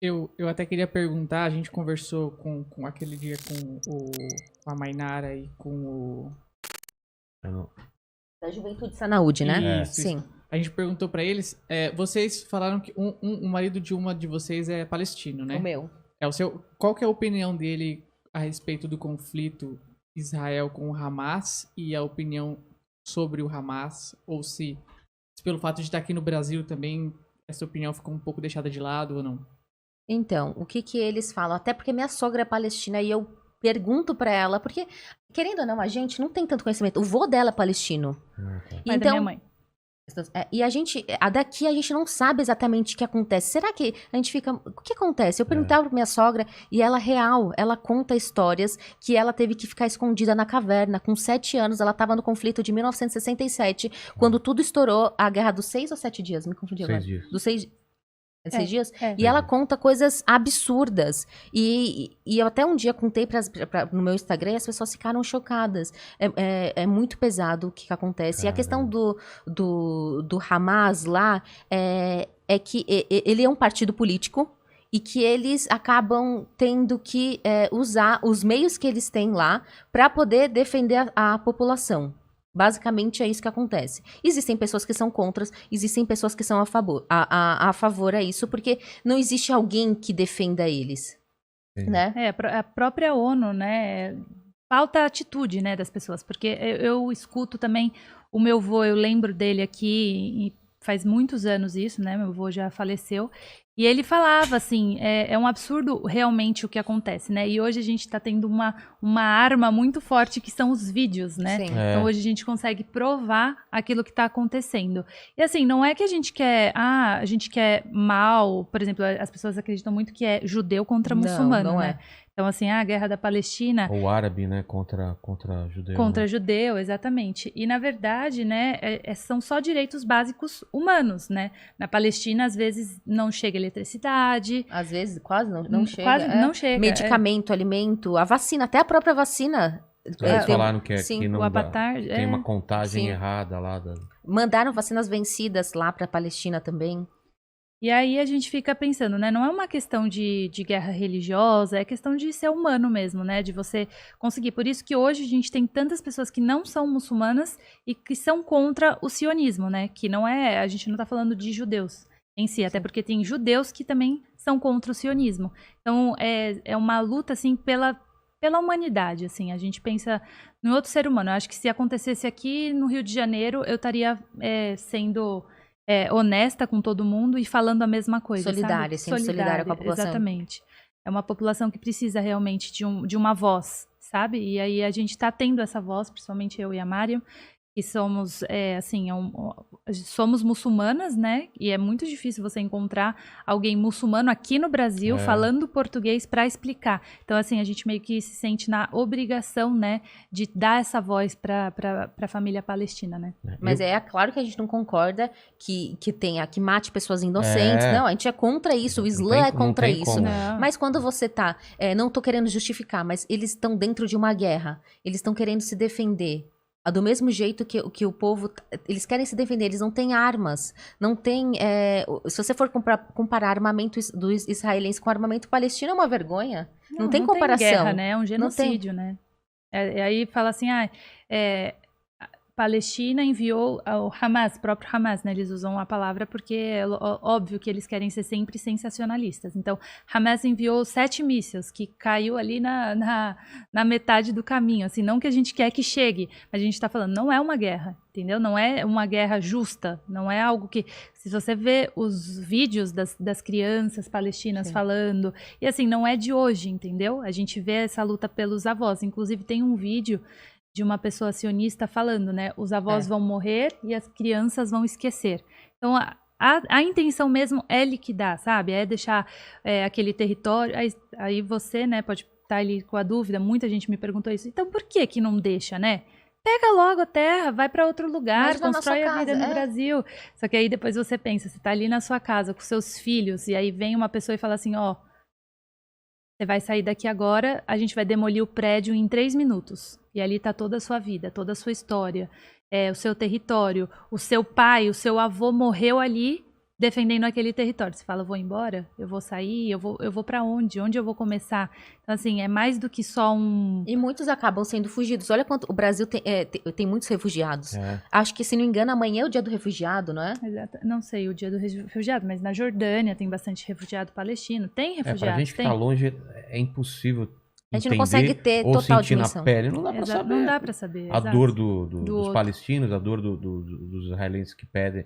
Eu até queria perguntar, a gente conversou com aquele dia com a Mainara e com o... Da Juventude Sanaúde, né? Isso, Sim. isso. A gente perguntou pra eles, vocês falaram que o marido de uma de vocês é palestino, né? O meu. Qual que é a opinião dele a respeito do conflito Israel com o Hamas e a opinião sobre o Hamas? Ou se pelo fato de estar aqui no Brasil também, essa opinião ficou um pouco deixada de lado ou não? Então, o que que eles falam? Até porque minha sogra é palestina e eu pergunto pra ela, porque, querendo ou não, a gente não tem tanto conhecimento. O vô dela é palestino. Pai da minha mãe. E daqui a gente não sabe exatamente o que acontece. Será que a gente fica... O que acontece? Eu perguntava pra minha sogra e ela conta histórias que ela teve que ficar escondida na caverna. Com 7 anos, ela estava no conflito de 1967, quando tudo estourou, a guerra dos 6 ou 7 dias? Me confundi agora. 6 dias. Dos 6 dias? É. E ela conta coisas absurdas. E eu até um dia contei no meu Instagram e as pessoas ficaram chocadas. É muito pesado o que acontece. Caramba. E a questão do Hamas lá é que ele é um partido político e que eles acabam tendo que usar os meios que eles têm lá para poder defender a população. Basicamente é isso que acontece. Existem pessoas que são contra, existem pessoas que são a favor a isso, porque não existe alguém que defenda eles. Né? A própria ONU, né? Falta atitude, né, das pessoas. Porque eu escuto também o meu avô, eu lembro dele aqui, faz muitos anos isso, né? Meu avô já faleceu. E ele falava assim, é um absurdo realmente o que acontece, né? E hoje a gente está tendo uma arma muito forte que são os vídeos, né? Sim. Então hoje a gente consegue provar aquilo que está acontecendo. E assim, não é que a gente quer mal, por exemplo, as pessoas acreditam muito que é judeu contra muçulmano, não né? Então, assim, a guerra da Palestina... Ou árabe, né? Contra judeu. Contra né? judeu, exatamente. E, na verdade, né, são só direitos básicos humanos, né? Na Palestina, às vezes, não chega eletricidade. Às vezes, quase não chega. Quase não chega. Medicamento, alimento, a vacina, até a própria vacina. Eles falaram que não o dá, Avatar, tem uma contagem Sim. errada lá. Mandaram vacinas vencidas lá para a Palestina também. E aí a gente fica pensando, né? Não é uma questão de guerra religiosa, é questão de ser humano mesmo, né? De você conseguir. Por isso que hoje a gente tem tantas pessoas que não são muçulmanas e que são contra o sionismo, né? Que não é... A gente não tá falando de judeus em si, até porque tem judeus que também são contra o sionismo. Então, é uma luta, assim, pela humanidade, assim. A gente pensa no outro ser humano. Eu acho que se acontecesse aqui no Rio de Janeiro, eu estaria sendo... honesta com todo mundo e falando a mesma coisa, solidária, sabe? solidária com a população. Exatamente. É uma população que precisa realmente de uma voz, sabe? E aí a gente está tendo essa voz, principalmente eu e a Mário, que somos, somos muçulmanas, né? E é muito difícil você encontrar alguém muçulmano aqui no Brasil falando português para explicar. Então, assim, a gente meio que se sente na obrigação, né, de dar essa voz para a família palestina, né? Mas claro que a gente não concorda que mate pessoas inocentes. Não, a gente é contra isso. O Islã é contra isso. Mas quando você tá... não tô querendo justificar, mas eles estão dentro de uma guerra. Eles estão querendo se defender. Do mesmo jeito que o povo... Eles querem se defender, eles não têm armas. Não tem... se você for comparar armamento do israelense com armamento palestino, é uma vergonha. Não tem comparação. Tem guerra, né? É um genocídio, né? Aí fala assim, Palestina enviou o Hamas, próprio Hamas, né? Eles usam a palavra porque é óbvio que eles querem ser sempre sensacionalistas. Então, Hamas enviou 7 mísseis que caiu ali na metade do caminho. Assim, não que a gente quer que chegue, mas a gente está falando, não é uma guerra, entendeu? Não é uma guerra justa, não é algo que... Se você vê os vídeos das crianças palestinas falando, e assim, não é de hoje, entendeu? A gente vê essa luta pelos avós. Inclusive, tem um vídeo de uma pessoa sionista falando, né? Os avós vão morrer e as crianças vão esquecer. Então, a intenção mesmo é liquidar, sabe? É deixar aquele território... Aí você, né, pode estar ali com a dúvida, muita gente me perguntou isso. Então, por que não deixa, né? Pega logo a terra, vai para outro lugar, constrói a vida no Brasil. Só que aí depois você pensa, você tá ali na sua casa com seus filhos, e aí vem uma pessoa e fala assim, você vai sair daqui agora, a gente vai demolir o prédio em 3 minutos. E ali está toda a sua vida, toda a sua história, o seu território. O seu pai, o seu avô morreu ali defendendo aquele território. Você fala, eu vou embora, eu vou sair, eu vou para onde? Onde eu vou começar? Então, assim, é mais do que só um... E muitos acabam sendo fugidos. Olha quanto o Brasil tem muitos refugiados. Acho que, se não me engano, amanhã é o dia do refugiado, não é? Exato. Não sei o dia do refugiado, mas na Jordânia tem bastante refugiado palestino. Tem refugiados, pra gente que tá longe, é impossível a gente não consegue ter total dimensão. Na pele, não dá pra saber. Não dá pra saber. A dor dos palestinos, a dor dos israelenses que perdem,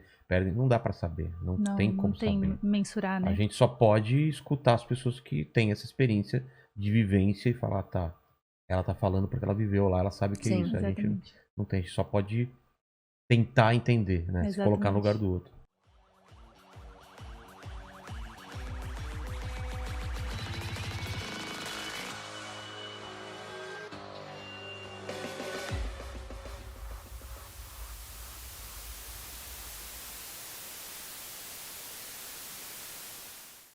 não dá pra saber. Não tem como saber. Não tem mensurar, né? A gente só pode escutar as pessoas que têm essa experiência de vivência e falar, tá, ela tá falando porque ela viveu lá, ela sabe que é isso. A gente não tem, a gente só pode tentar entender, né? Se colocar no lugar do outro.